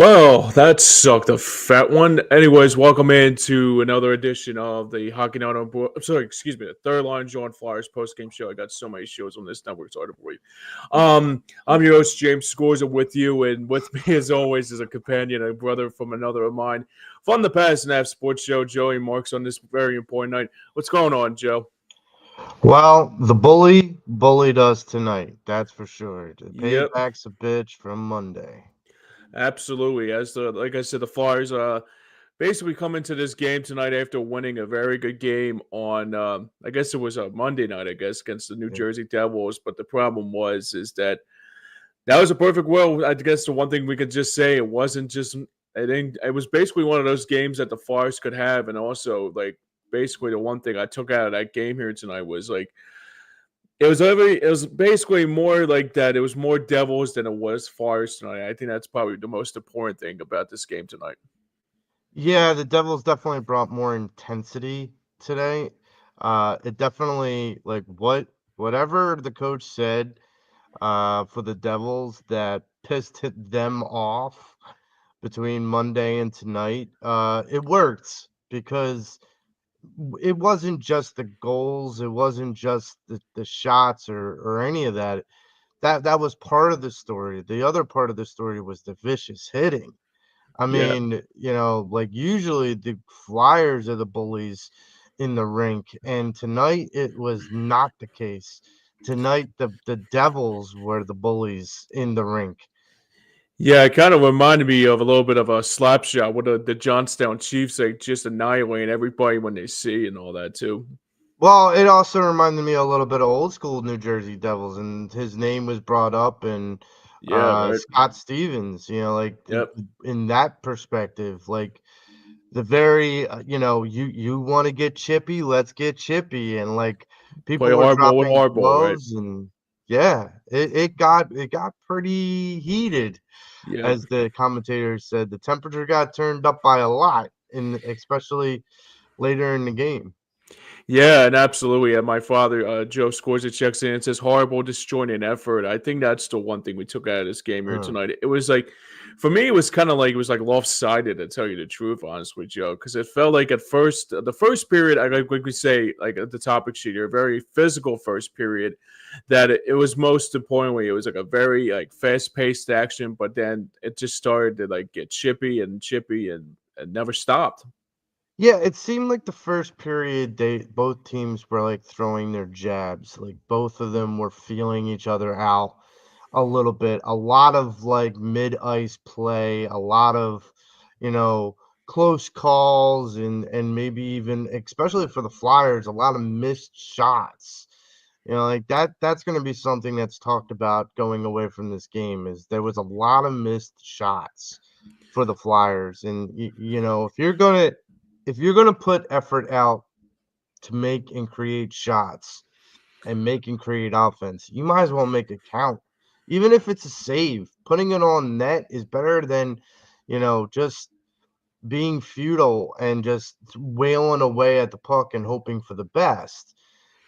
Well, that sucked a fat one. Anyways, welcome into another edition of the Hockey Night on Board. I'm sorry, excuse me, the Third Line Jawn Flyers post-game show. I got so many shows on this network, it's hard to believe. I'm your host, James Scores, with you, and with me, as always, is a companion, a brother from another of mine. From the Past and Half Sports Show, Joey Marks on this very important night. What's going on, Joe? Well, the bully bullied us tonight. That's for sure. The Yep. payback's a bitch from Monday. Absolutely. Like I said, the Flyers basically come into this game tonight after winning a very good game on I guess it was a Monday night, I guess, against the New Yeah. Jersey Devils. But the problem was is that was a perfect well. I guess the one thing we could just say, it wasn't just it was basically one of those games that the Flyers could have, and also like basically the one thing I took out of that game here tonight was like it was basically more like that. It was more Devils than it was Flyers tonight. I think that's probably the most important thing about this game tonight. Yeah, the Devils definitely brought more intensity today. It definitely whatever the coach said for the Devils that pissed them off between Monday and tonight. It worked because it wasn't just the goals, it wasn't just the shots or any of that. That was part of the story. The other part of the story was the vicious hitting. I Yeah. mean, like usually the Flyers are the bullies in the rink, and tonight it was not the case. Tonight the Devils were the bullies in the rink. Yeah, it kind of reminded me of a little bit of a slap shot with the Johnstown Chiefs, like just annihilating everybody when they see and all that too. Well, it also reminded me a little bit of old school New Jersey Devils, and his name was brought up, and Yeah, right. Scott Stevens, like Yep. in that perspective, like the very, you want to get chippy, let's get chippy, and like Play people were hardball with dropping hardball, right? gloves, and yeah, it got pretty heated, Yep. as the commentator said. The temperature got turned up by a lot, and especially later in the game. Yeah, and absolutely. And my father, Joe Scorza, checks in and says horrible, disjointed effort. I think that's the one thing we took out of this game here Mm. tonight. It was like, for me, it was kind of like it was like lopsided, to tell you the truth, honestly, Joe, because it felt like at first, the first period, I like we say, like at the topic sheet here, a very physical first period. That it was most importantly, it was like a very like fast paced action, but then it just started to like get chippy and never stopped. Yeah, it seemed like the first period they both teams were like throwing their jabs. Like both of them were feeling each other out a little bit. A lot of like mid-ice play, a lot of, you know, close calls and maybe even, especially for the Flyers, a lot of missed shots. Like that's going to be something that's talked about going away from this game, is there was a lot of missed shots for the Flyers. And if you're gonna put effort out to make and create shots and make and create offense, you might as well make it count. Even if it's a save, putting it on net is better than, just being futile and just wailing away at the puck and hoping for the best.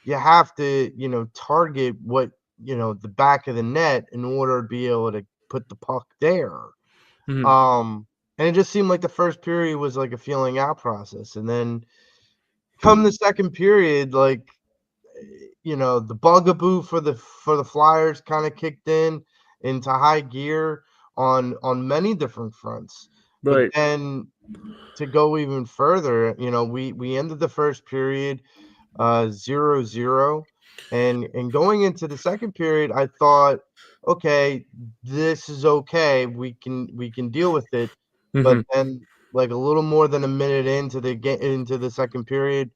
You have to, target the back of the net in order to be able to put the puck there. Mhm. Um, and it just seemed like the first period was like a feeling out process. And then come the second period, like, the bugaboo for the Flyers kind of kicked in into high gear on many different fronts. But Right. then to go even further, we ended the first period 0-0, and going into the second period, I thought, okay, this is okay. We can deal with it. But Mhm. then, like a little more than a minute into the second period,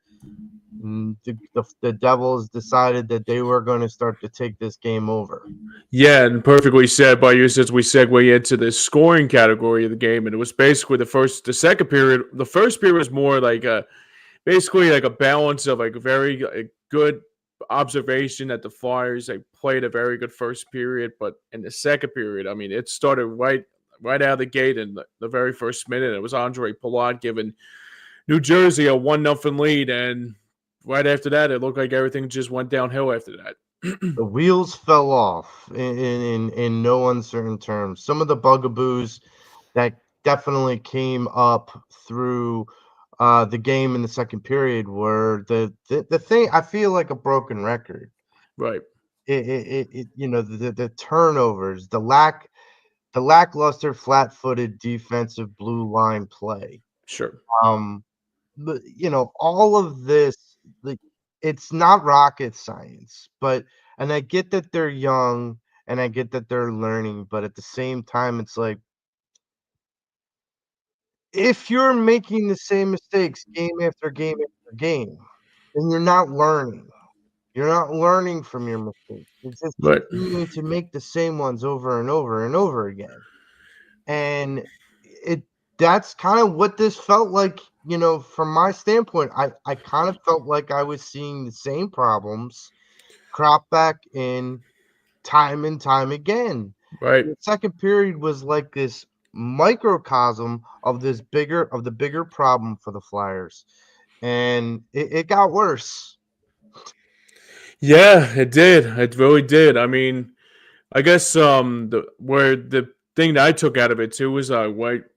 the Devils decided that they were going to start to take this game over. Yeah, and perfectly said by you since we segue into the scoring category of the game. And it was basically the second period. The first period was more like basically like a balance of like very good observation that the Flyers like played a very good first period. But in the second period, I mean, it started right out of the gate in the very first minute. It was Andre Palat giving New Jersey a 1-0 lead. And right after that, it looked like everything just went downhill after that. The wheels fell off in no uncertain terms. Some of the bugaboos that definitely came up through the game in the second period where the thing I feel like a broken record. Right. The turnovers, the lackluster flat-footed defensive blue line play. Sure. Um, but all of this, like, it's not rocket science, but and I get that they're young and I get that they're learning, but at the same time, it's like if you're making the same mistakes game after game after game, then you're not learning. You're not learning from your mistakes. You're just Right. continuing to make the same ones over and over and over again. And it that's kind of what this felt like, from my standpoint. I kind of felt like I was seeing the same problems crop back in time and time again. Right. The second period was like this microcosm of the bigger problem for the Flyers. And it got worse. Yeah, it did. It really did. I mean, I guess the thing that I took out of it too was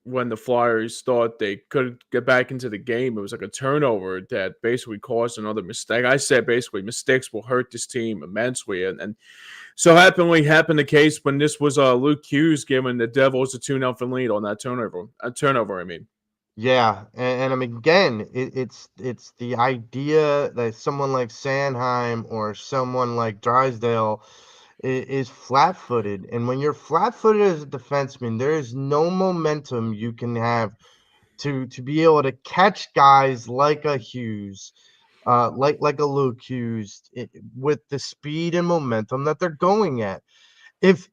when the Flyers thought they could get back into the game, it was like a turnover that basically caused another mistake. I said basically mistakes will hurt this team immensely, and so happened the case when this was Luke Hughes giving the Devils a 2-0 lead on that turnover. A turnover, I mean. Yeah, and I mean, again, it's the idea that someone like Sanheim or someone like Drysdale is flat-footed, and when you're flat-footed as a defenseman, there is no momentum you can have to be able to catch guys like a Hughes, like a Luke Hughes, with the speed and momentum that they're going at. If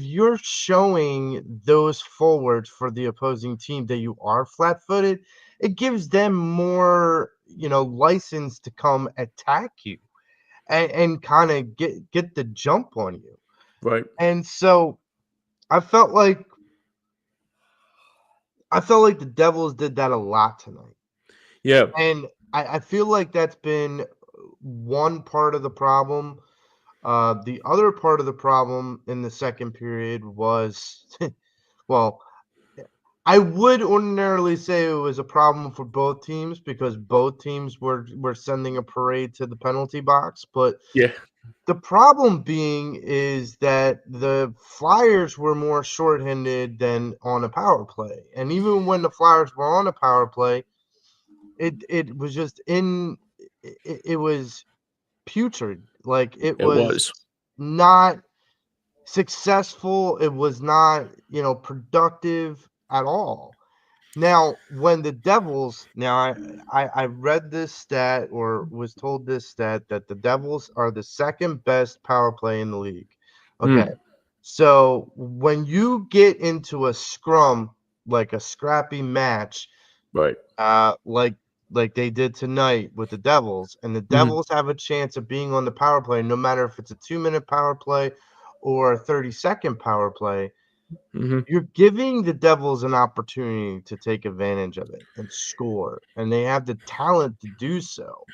you're showing those forwards for the opposing team that you are flat-footed, it gives them more, license to come attack you and kind of get the jump on you. Right. And so I felt like the Devils did that a lot tonight. Yeah. And I feel like that's been one part of the problem. The other part of the problem in the second period was, well, I would ordinarily say it was a problem for both teams because both teams were sending a parade to the penalty box. But Yeah. the problem being is that the Flyers were more shorthanded than on a power play, and even when the Flyers were on a power play, it was just it was putrid. Like, it It was was. not successful. It was not, productive at all. Now, when the Devils now I read this stat or was told this stat that the Devils are the second best power play in the league. Okay. Mm, So when you get into a scrum, like a scrappy match, right. like they did tonight with the Devils, and the Mhm. Devils have a chance of being on the power play, no matter if it's a 2-minute power play or a 30-second power play, Mhm. you're giving the Devils an opportunity to take advantage of it and score, and they have the talent to do so.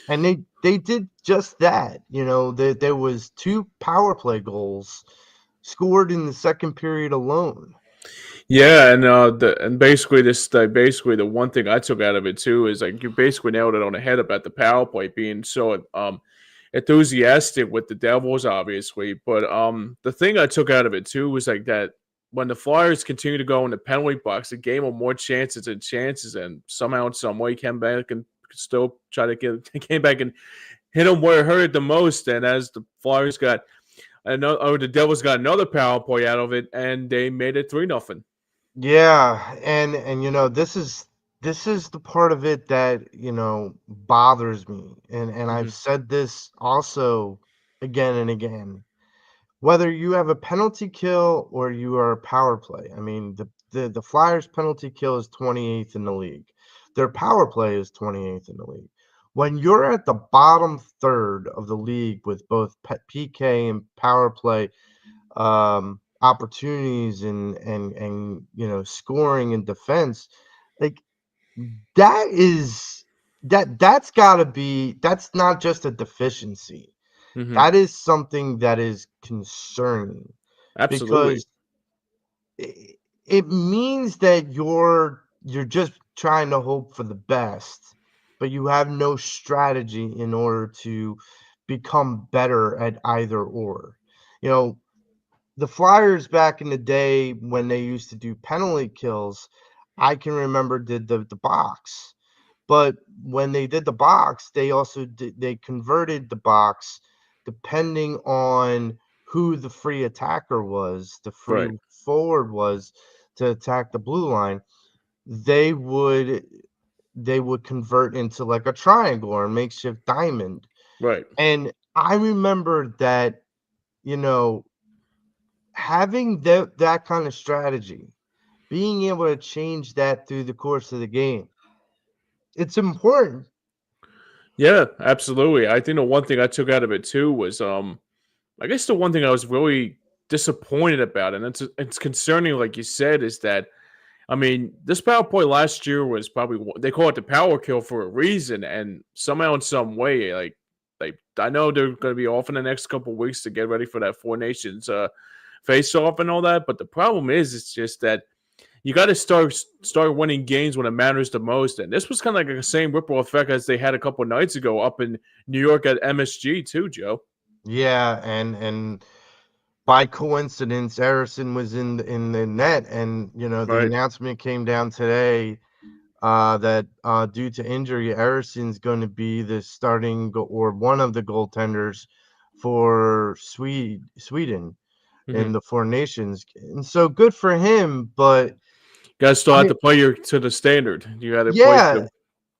And they did just that. There was 2 power play goals scored in the second period alone. Yeah, and basically basically the one thing I took out of it too is like you basically nailed it on the head about the power play being so enthusiastic with the Devils, obviously. But the thing I took out of it too was like that when the Flyers continue to go in the penalty box, the game with more chances and chances, and somehow in some way came back and still try to get came back and hit them where it hurt the most. And as the Flyers got the Devils got another power play out of it, and they made it 3-0. Yeah, and this is the part of it that, bothers me. And I've Hmm. said this also again and again. Whether you have a penalty kill or you are a power play. I mean, the Flyers penalty kill is 28th in the league. Their power play is 28th in the league. When you're at the bottom third of the league with both PK and power play opportunities and scoring and defense, like, that is that's got to be, that's not just a deficiency. Hmm. That is something that is concerning Absolutely. because it means that you're just trying to hope for the best, but you have no strategy in order to become better at either or. You know, the Flyers back in the day when they used to do penalty kills, I can remember did the box. But when they did the box, they also they converted the box depending on who the free attacker was, the free Right. forward was to attack the blue line. They would they would convert into like a triangle or a makeshift diamond. Right. And I remember that, you know, having that kind of strategy, being able to change that through the course of the game, it's important. Yeah, absolutely. I think the one thing I took out of it too was I guess the one thing I was really disappointed about, and it's concerning, like you said, is that I mean, this power play last year was probably they call it the power kill for a reason, and somehow in some way, like I know they're going to be off in the next couple weeks to get ready for that Four Nations face off and all that, but the problem is, it's just that you got to start winning games when it matters the most, and this was kind of like the same ripple effect as they had a couple nights ago up in New York at MSG too, Joe. Yeah, and by coincidence, Harrison was in the net, and the Right. announcement came down today that due to injury, Harrison's going to be the starting or one of the goaltenders for Sweden Hmm. in the Four Nations, and so good for him. But Guys still I have mean, to play your to the standard. You got to play yeah,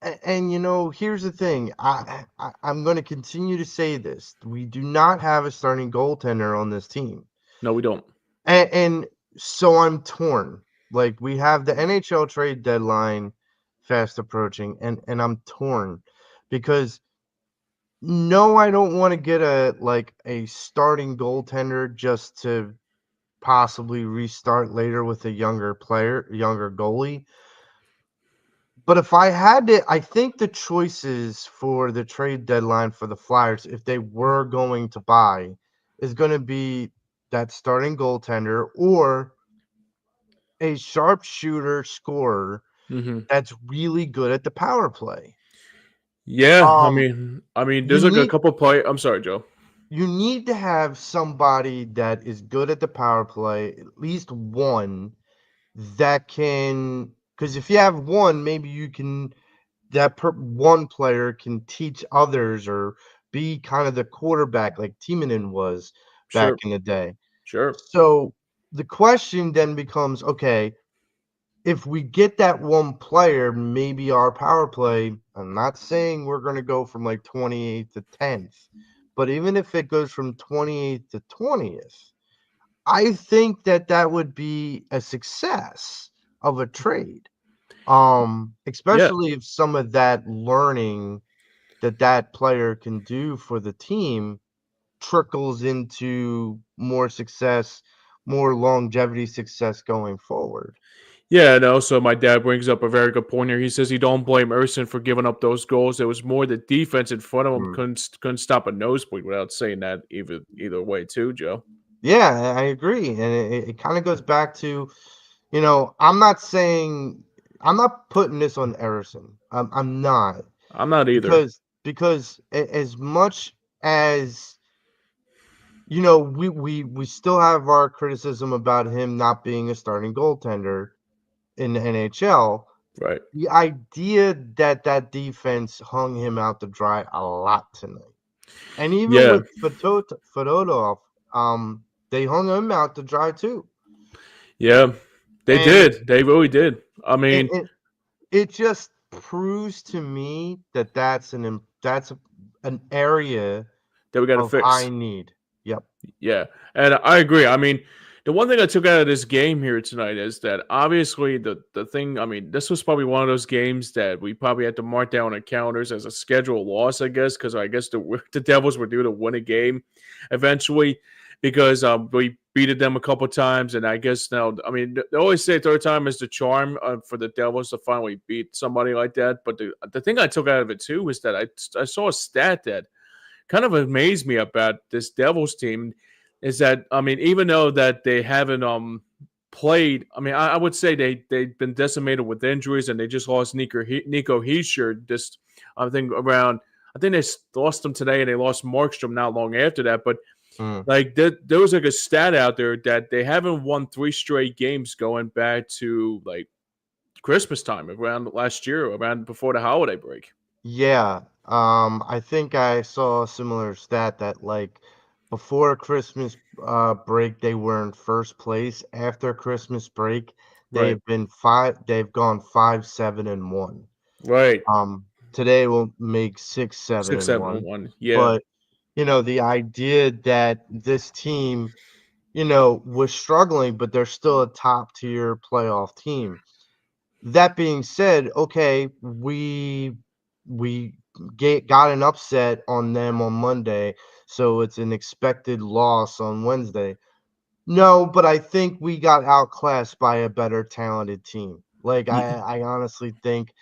to. and here's the thing. I'm going to continue to say this: we do not have a starting goaltender on this team. No, we don't. And so I'm torn. Like we have the NHL trade deadline fast approaching, and I'm torn because no, I don't want to get a starting goaltender just to possibly restart later with a younger player, younger goalie. But if I had to, I think the choices for the trade deadline for the Flyers, if they were going to buy, is going to be that starting goaltender or a sharpshooter scorer Hmm. that's really good at the power play. Yeah, Um, I mean, you there's like a need couple play. I'm sorry, Joe. you need to have somebody that is good at the power play, at least one that can. Because if you have one, maybe you can one player can teach others or be kind of the quarterback like Timonen was back Sure, in the day. sure, So the question then becomes, okay, if we get that one player, maybe our power play, I'm not saying we're going to go from like 28th to 10th, but even if it goes from 28th to 20th, I think that would be a success of a trade. yeah, Especially if some of that learning that player can do for the team trickles into more success, more longevity success going forward. yeah. And also, my dad brings up a very good point here. He says he don't blame Erson for giving up those goals. It was more the defense in front of him Mm. couldn't stop a nosebleed without saying that either way too, Joe. Yeah, I agree, and it kind of goes back to, I'm not saying I'm not putting this on Erison. I'm not I'm not either. because as much as we still have our criticism about him not being a starting goaltender in the NHL. Right. The idea that that defense hung him out to dry a lot tonight, and even Yeah, with Fedotov, they hung him out to dry too. yeah. They And did. They really did. I it mean, it, it just proves to me that an area that we got to of high fix. need. Yep. Yeah, and I agree. I mean, the one thing I took out of this game here tonight is that obviously the thing. I mean, this was probably one of those games that we probably had to mark down on counters as a schedule loss, I guess, because I guess the Devils were due to win a game eventually because we beat them a couple times, and I guess now, I mean, they always say third time is the charm for the Devils to finally beat somebody like that. But the thing I took out of it too was that I saw a stat that kind of amazed me about this Devils team is that I mean, even though that they haven't played. I mean, I would say they've been decimated with injuries, and they just lost Nico Heischer. Just I think around. I think they lost him today, and they lost Markstrom not long after that. But Mm. like there was like a stat out there that they haven't won 3 straight games going back to like Christmas time around last year, around before the holiday break. Yeah, I think I saw a similar stat that like before Christmas break they were in first place. After Christmas break, Right, they've gone 5-7-1. right. Today will make six, seven, Six, and seven, one. one. Yeah, But the idea that this team, was struggling, but they're still a top tier playoff team. That being said, okay, we got an upset on them on Monday, so it's an expected loss on Wednesday. No, but I think we got outclassed by a better talented team. Like Y- I honestly think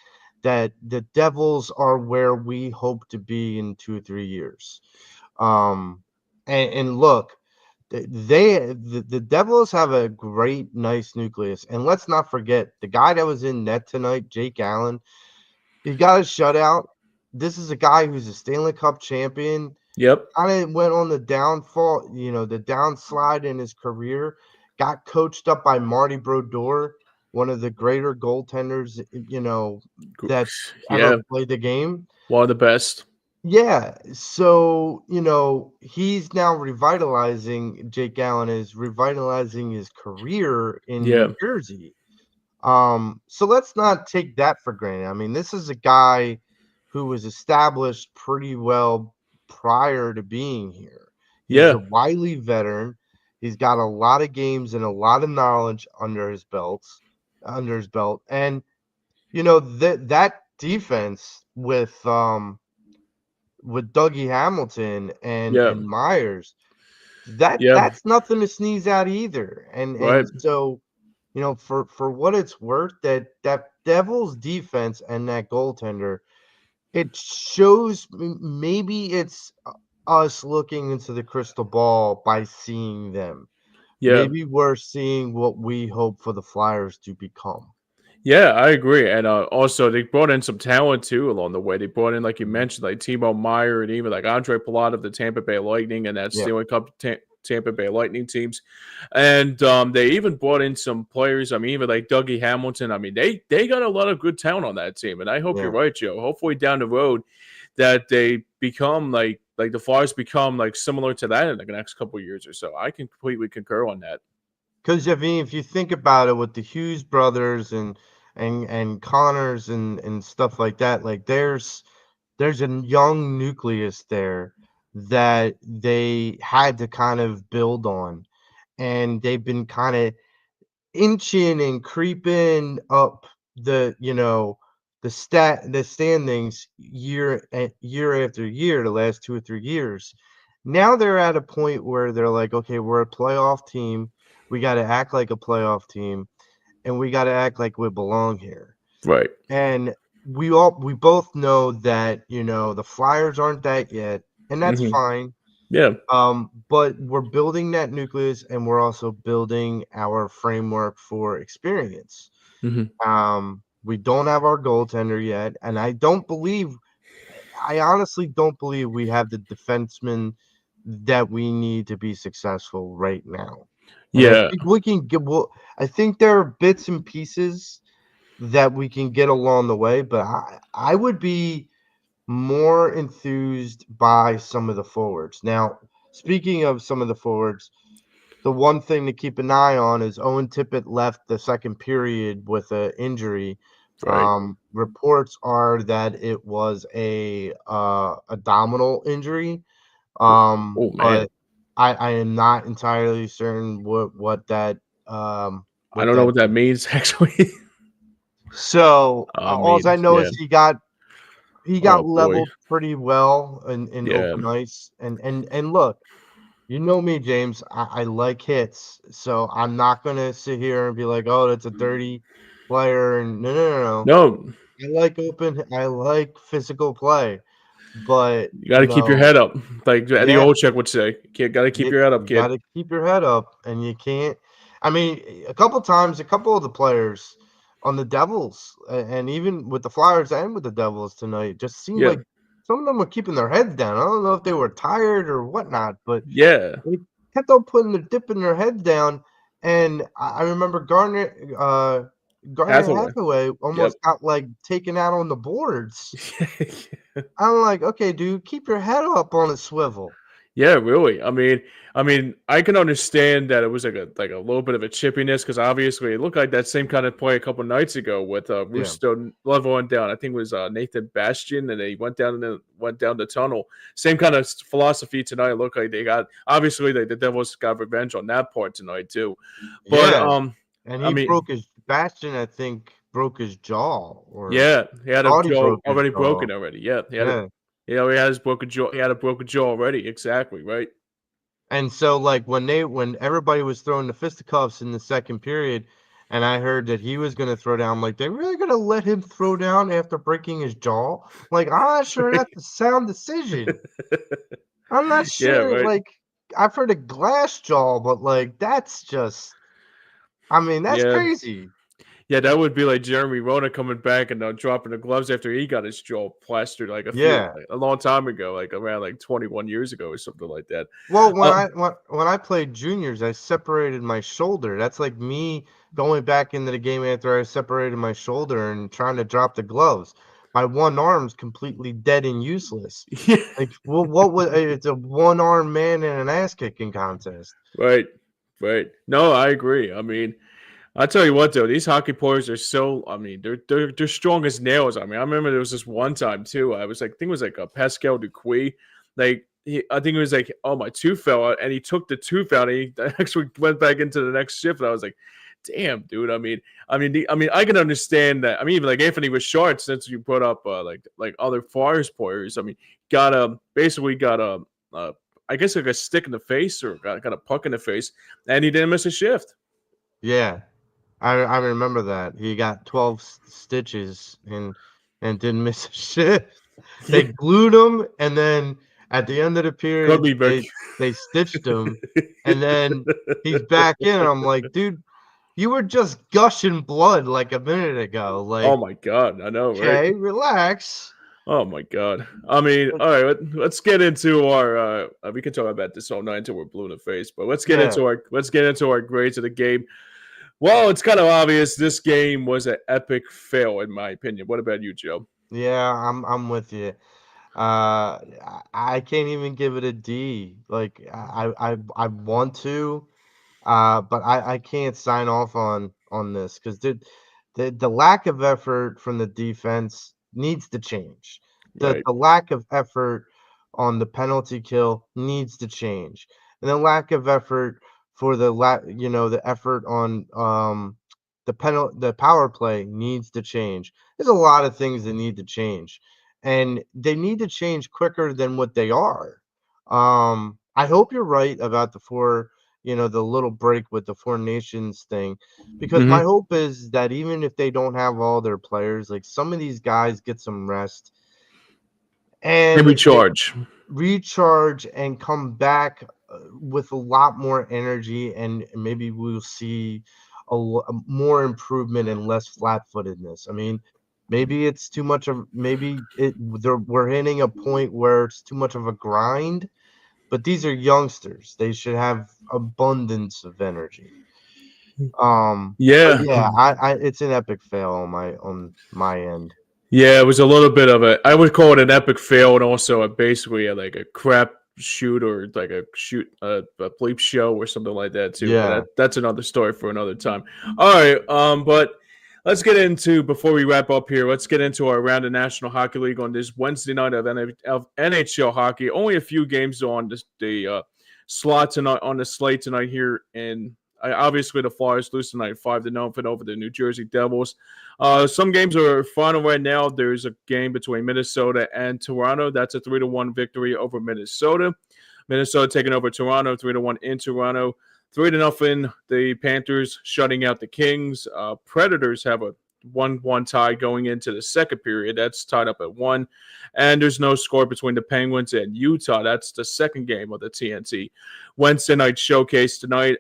that the Devils are where we hope to be in 2 or 3 years. And look, the Devils have a great, nice nucleus, and let's not forget the guy that was in net tonight, Jake Allen. He got a shutout. This is a guy who's a Stanley Cup champion. yep, Kind of went on the downfall, the downslide in his career. Got coached up by Marty Brodeur, one of the greater goaltenders, that ever yeah. played the game. One of the best. Yeah, so, he's now Jake Allen is revitalizing his career in New Yeah, Jersey. So let's not take that for granted. I mean, this is a guy who was established pretty well prior to being here. He's yeah, a wily veteran. He's got a lot of games and a lot of knowledge under his belt. And that defense with Dougie Hamilton and yeah, Myers, that yeah. that's nothing to sneeze at either. And Right. so, for what it's worth, that Devils defense and that goaltender, it shows maybe it's us looking into the crystal ball by seeing them. Yeah. Maybe we're seeing what we hope for the Flyers to become. Yeah, I agree. And also, they brought in some talent too along the way. They brought in, like you Mhm. mentioned, like Timo Meyer and even like Andre Palat of the Tampa Bay Lightning and that Yeah, Stanley Cup Tampa Bay Lightning teams. And they even brought in some players. I mean, even like Dougie Hamilton. I mean, they got a lot of good talent on that team. And I hope you're yeah. right, Joe. Hopefully down the road that they become like the Flyers become like similar to that in like the next couple of years or so. I can completely concur on that. Because I mean, if you think about it, with the Hughes brothers and Connors and stuff like that, like there's a young nucleus there that they had to kind of build on, and they've been kind of inching and creeping up the standings year after year, the last 2 or 3 years. Now they're at a point where they're like, okay, we're a playoff team. We got to act like a playoff team, and we got to act like we belong here. Right. And we both know that the Flyers aren't that yet, and that's Hmm. fine. Yeah. But we're building that nucleus, and we're also building our framework for experience. Hmm. We don't have our goaltender yet, and I honestly don't believe we have the defenseman that we need to be successful right now. And I Yeah. think we can get well, I think there are bits and pieces that we can get along the way, but I would be more enthused by some of the forwards. Now, speaking of some of the forwards, the one thing to keep an eye on is Owen Tippett left the second period with an injury. Right. Reports are that it was a abdominal injury, Oh man. but I am not entirely certain what that I don't know what that means. means actually. So I all mean, I know yeah. is he got Oh boy. leveled pretty well in Yeah. open ice. And look, you know me, James. I like hits, so I'm not gonna sit here and be like, "Oh, that's a dirty player." And no, no, no, no. No, I like physical play, but you got to keep your head up, like the yeah, old Czech would say. Got to keep your head up, you kid. gotta keep your head up, and you can't. I mean, a couple times, a couple of the players on the Devils, and even with the Flyers and with the Devils tonight, just seemed Yeah, like some of them were keeping their heads down. I don't know if they were tired or whatnot, but yeah, they kept on dipping their heads down. And I remember Garner Hathaway. Hathaway Yep. almost got like taken out on the boards. I'm like, okay, dude, keep your head up on a swivel. Yeah, really. I mean, I can understand that it was like a little bit of a chippiness because obviously it looked like that same kind of play a couple nights ago with Yeah, Rusto leveling down. I think it was Nathan Bastian, and they went down the tunnel. Same kind of philosophy tonight. It looked like they got obviously the Devils got revenge on that part tonight too. But yeah. And I he mean, broke his Bastion, I think, broke his jaw or yeah, he had a thought he jaw broke his already jaw. broken already. Yeah, Yeah. he had his broken jaw. He had a broken jaw already. Exactly right. And so, like, when everybody was throwing the fisticuffs in the second period, and I heard that he was gonna throw down, I'm like, "They really gonna let him throw down after breaking his jaw?" Like, I'm not sure that's a sound decision. I'm not Yeah, sure, right. like, I've heard of glass jaw, but, like, that's just I mean, that's Yeah. crazy. Yeah, that would be like Jeremy Rona coming back and dropping the gloves after he got his jaw plastered like Yeah. a long time ago, like around like 21 years ago or something like that. Well, Um, when I played juniors, I separated my shoulder. That's like me going back into the game after I separated my shoulder and trying to drop the gloves. My one arm's completely dead and useless. yeah, Like, well, what was it's a one-armed man in an ass kicking contest. right, right. No, I agree. I mean, I tell you what though, these hockey players are so. I mean, they're strong as nails. I mean, I remember there was this one time too. I was like, I think it was like a Pascal Dupuis. I think it was like, oh, my tooth fell out, and he took the tooth out. And he actually went back into the next shift. And I was like, damn, dude. I mean, I can understand that. I mean, even like Anthony was short since you put up like other Flyers players. I mean, basically got uh, I guess like a stick in the face or got a puck in the face, and he didn't miss a shift. Yeah, I remember that. He got 12 stitches and didn't miss a shift. They Yeah, glued him, and then at the end of the could period, be, but they stitched him, and then he's back in, and I'm like, "Dude, you were just gushing blood like a minute ago. oh Like, my god, I know, right? okay, relax." Oh my god. I mean, all right, let's get into our. We can talk about this all night until we're blue in the face, but Yeah. let's get into our grades of the game. Well, it's kind of obvious this game was an epic fail, in my opinion. What about you, Joe? Yeah, I'm with you. I can't even give it a D. Like, I want to, but I can't sign off on this because the lack of effort from the defense needs to change. The Right. the lack of effort on the penalty kill needs to change, and the lack of effort for the effort on the power play needs to change. There's a lot of things that need to change, and they need to change quicker than what they are. I hope you're right about the little break with the Four Nations thing, because my Mm-hmm. hope is that even if they don't have all their players, like some of these guys get some rest And and they recharge. recharge and come back with a lot more energy, and maybe we'll see more improvement and less flat-footedness. I mean, maybe it's too much of maybe we're hitting a point where it's too much of a grind, but these are youngsters. They should have abundance of energy. But Yeah. yeah, I it's an epic fail on my end. Yeah, it was a little bit of I would call it an epic fail and also like a crap shoot or like a bleep show or something like that too. But Yeah. that's another story for another time. All right, but let's get into before we wrap up here. Let's get into our round of National Hockey League on this Wednesday night of NHL hockey. Only a few games on the slot tonight on the slate tonight here, and obviously the Flyers lose tonight 5-0 over the New Jersey Devils. Some games are final right now. There's a game between Minnesota and Toronto. That's a 3-1 victory over Minnesota. Minnesota taking over Toronto 3-1 in Toronto. 3-0. The Panthers shutting out the Kings. Predators have a 1-1 tie going into the second period. That's tied up at 1. And there's no score between the Penguins and Utah. That's the second game of the TNT Wednesday night showcase tonight.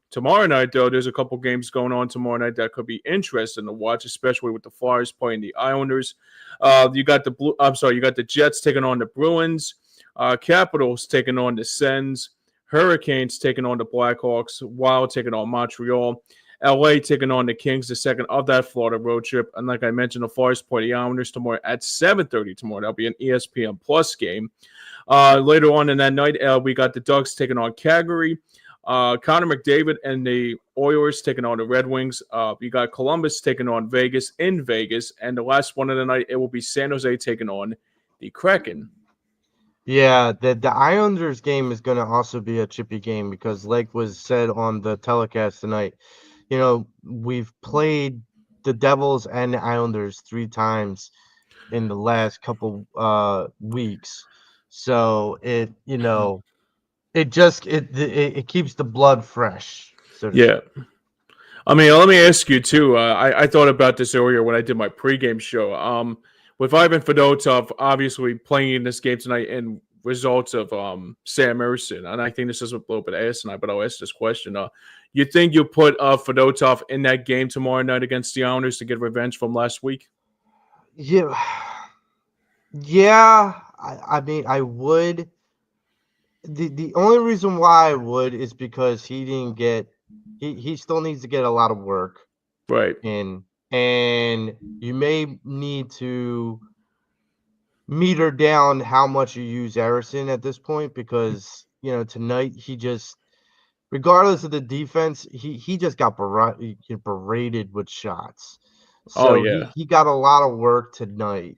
Tomorrow night, though, there's a couple games going on tomorrow night that could be interesting to watch, especially with the Flyers playing the Islanders. You got the Jets taking on the Bruins. Capitals taking on the Sens. Hurricanes taking on the Blackhawks. Wild taking on Montreal. LA taking on the Kings, the second of that Florida road trip. And like I mentioned, the Flyers play the Islanders tomorrow at 7:30 tomorrow. That'll be an ESPN Plus game. Later on in that night, we got the Ducks taking on Calgary. Connor McDavid and the Oilers taking on the Red Wings. You got Columbus taking on Vegas in Vegas. And the last one of the night, it will be San Jose taking on the Kraken. Yeah, the Islanders game is going to also be a chippy game because, like was said on the telecast tonight, we've played the Devils and the Islanders 3 times in the last couple weeks. So it keeps the blood fresh. So yeah. I mean, let me ask you too. I thought about this earlier when I did my pregame show. With Ivan Fedotov obviously playing in this game tonight and results of Sam Emerson, and I think this is a little bit asinine, but I'll ask this question. You think you'll put Fedotov in that game tomorrow night against the Islanders to get revenge from last week? Yeah. Yeah, I mean, I would. The only reason why I would is because he didn't get he still needs to get a lot of work Right. in, and you may need to meter down how much you use Harrison at this point because tonight he just, regardless of the defense, he just got berated with shots. Oh So yeah. he got a lot of work tonight.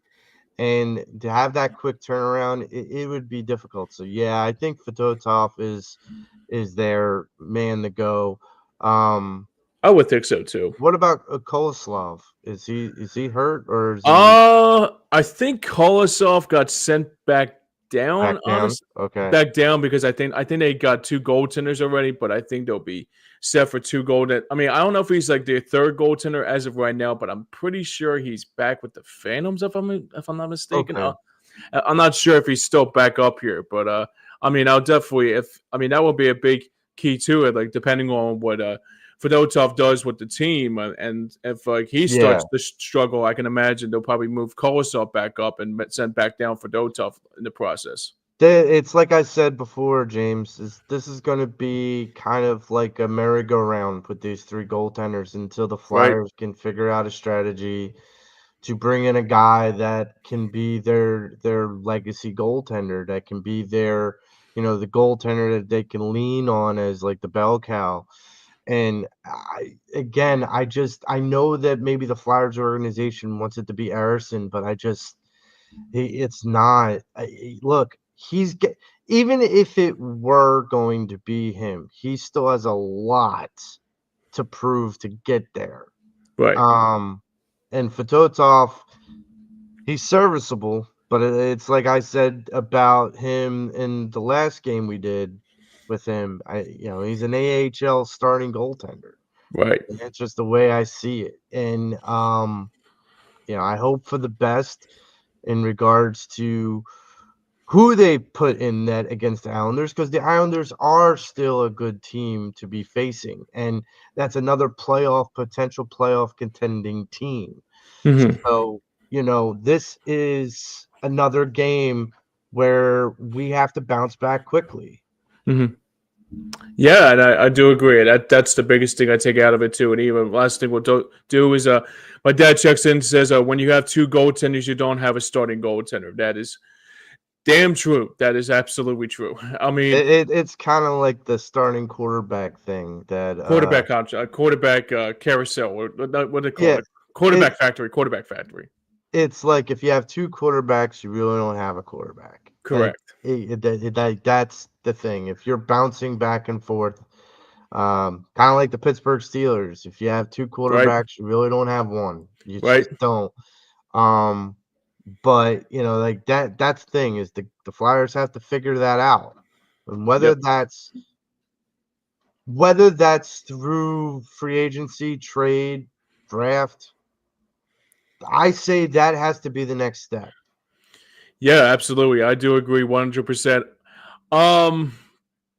And to have that quick turnaround, it would be difficult. So yeah, I think Fedotov is their man to go. I would think so too. What about Koloslav? Is he hurt or is he I think Kolosov got sent back down. back down? Honestly, Okay. back down because I think they got 2 goaltenders already, but I think they'll be set for 2 goaltenders. I mean, I don't know if he's like their 3rd goaltender as of right now, but I'm pretty sure he's back with the Phantoms if I'm not mistaken. Okay. I'm not sure if he's still back up here, but I mean, I'll definitely that will be a big key to it, like depending on what Fedotov does with the team, and if he starts to struggle, I can imagine they'll probably move Kolosov back up and send back down Fedotov in the process. It's like I said before, James. This is going to be kind of like a merry-go-round with these 3 goaltenders until the Flyers can figure out a strategy to bring in a guy that can be their legacy goaltender, that can be their, the goaltender that they can lean on as like the bell cow. And I know that maybe the Flyers organization wants it to be Harrison, but it's not. Look, even if it were going to be him, he still has a lot to prove to get there. Right. And Fedotov, he's serviceable, but it's like I said about him in the last game we did with him. He's an AHL starting goaltender. Right. And that's just the way I see it. And I hope for the best in regards to who they put in net against the Islanders, because the Islanders are still a good team to be facing, and that's another potential playoff contending team. Mm-hmm. So, this is another game where we have to bounce back quickly. Mm-hmm. Yeah, and I do agree. That's the biggest thing I take out of it too. And even last thing we'll do is my dad checks in and says when you have 2 goaltenders, you don't have a starting goaltender. That is damn true. That is absolutely true. I mean, It's kind of like the starting quarterback thing that quarterback carousel, or what do they call yeah, it? Quarterback factory. it's like if you have 2 quarterbacks, you really don't have a quarterback. Correct. That's the thing. If you're bouncing back and forth, kind of like the Pittsburgh Steelers, if you have 2 quarterbacks, you really don't have one. You just don't. But like that's the thing is the Flyers have to figure that out, and whether that's through free agency, trade, draft, I say that has to be the next step. Yeah, absolutely. I do agree 100%. Um,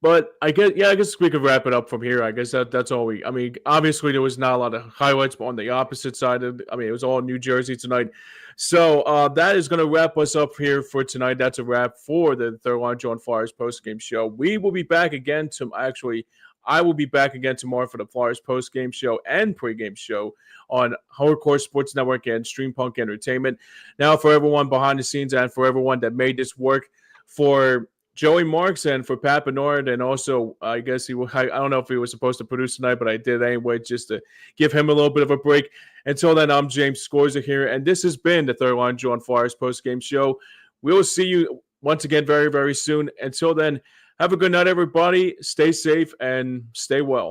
but I guess we could wrap it up from here. I guess that's all I mean, obviously there was not a lot of highlights, but on the opposite side I mean, it was all New Jersey tonight. So that is going to wrap us up here for tonight. That's a wrap for the Third Line Jawn Flyers postgame show. We will be back again I will be back again tomorrow for the Flyers postgame show and pregame show on Hardcore Sports Network and Stream Punk Entertainment. Now, for everyone behind the scenes and for everyone that made this work, for Joey Marks and for Pat Bernard, and also I guess I don't know if he was supposed to produce tonight, but I did anyway just to give him a little bit of a break. Until then, I'm James Scorza here, and this has been the Third Line Jawn Flyers postgame show. We will see you once again very, very soon. Until then, have a good night, everybody. Stay safe and stay well.